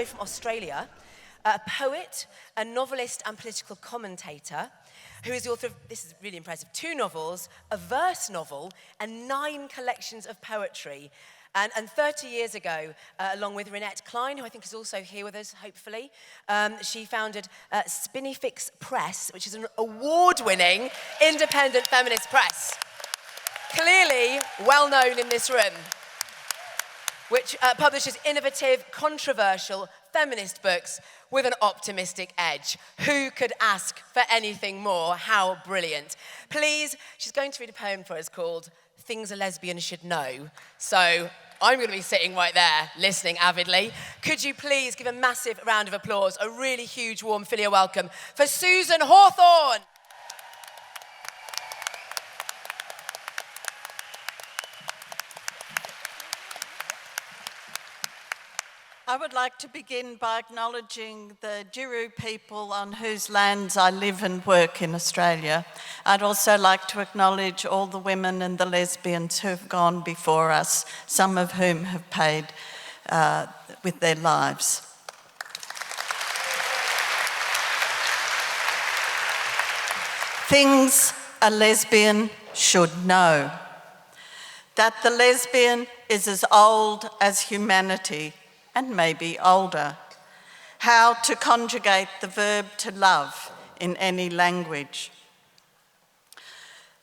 way from Australia, a poet, a novelist and political commentator, who is the author of, this is really impressive, 2 novels, a verse novel, and 9 collections of poetry. And 30 years ago, along with Renette Klein, who I think is also here with us, hopefully, she founded Spinifex Press, which is an award-winning independent feminist press. Clearly well known in this room, which publishes innovative, controversial, feminist books with an optimistic edge. Who could ask for anything more? How brilliant. Please, she's going to read a poem for us called Things a Lesbian Should Know. So I'm going to be sitting right there, listening avidly. Could you please give a massive round of applause, a really huge, warm FiLiA welcome for Susan Hawthorne. I would like to begin by acknowledging the Jiru people on whose lands I live and work in Australia. I'd also like to acknowledge all the women and the lesbians who have gone before us, some of whom have paid with their lives. Things a lesbian should know. That the lesbian is as old as humanity, and maybe older. How to conjugate the verb to love in any language.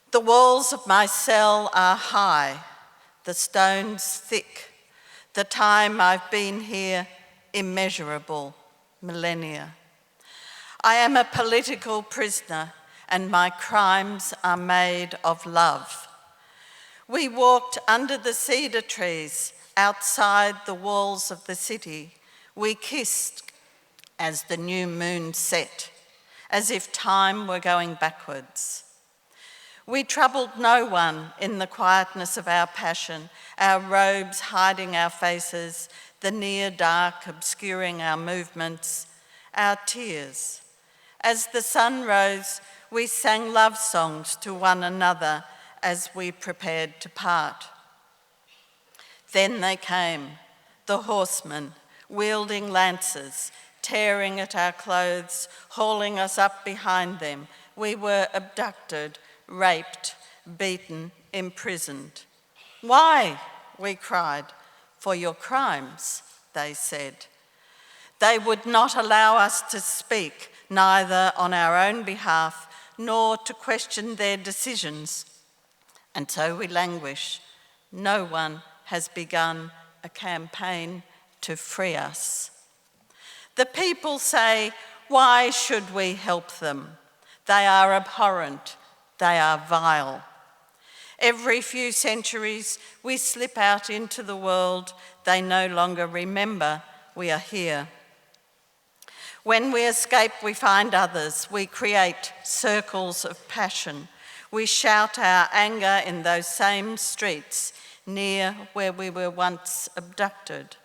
The walls of my cell are high, the stones thick. The time I've been here, immeasurable, millennia. I am a political prisoner, and my crimes are made of love. We walked under the cedar trees, outside the walls of the city. We kissed as the new moon set, as if time were going backwards. We troubled no one in the quietness of our passion, our robes hiding our faces, the near dark obscuring our movements, our tears. As the sun rose, we sang love songs to one another as we prepared to part. Then they came, the horsemen, wielding lances, tearing at our clothes, hauling us up behind them. We were abducted, raped, beaten, imprisoned. Why? We cried. For your crimes, they said. They would not allow us to speak, neither on our own behalf, nor to question their decisions. And so we languish. No one has begun a campaign to free us. The people say, why should we help them? They are abhorrent, they are vile. Every few centuries, we slip out into the world. They no longer remember we are here. When we escape, we find others. We create circles of passion. We shout our anger in those same streets, near where we were once abducted.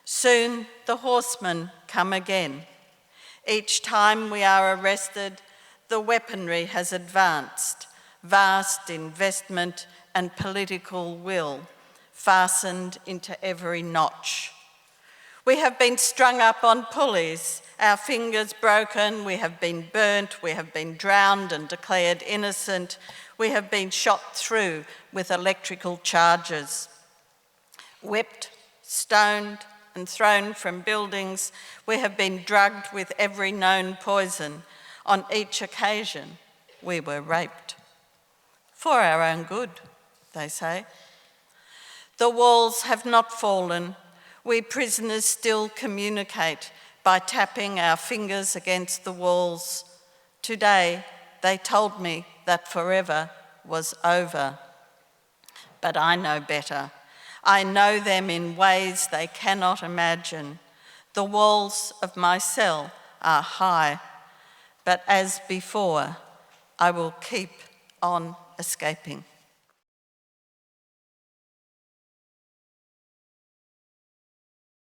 Soon the horsemen come again. Each time we are arrested, the weaponry has advanced, vast investment and political will fastened into every notch. We have been strung up on pulleys, our fingers broken, we have been burnt, we have been drowned and declared innocent, we have been shot through with electrical charges. Whipped, stoned, and thrown from buildings, we have been drugged with every known poison. On each occasion, we were raped. For our own good, they say. The walls have not fallen. We prisoners still communicate by tapping our fingers against the walls. Today, they told me that forever was over. But I know better. I know them in ways they cannot imagine. The walls of my cell are high, but as before, I will keep on escaping.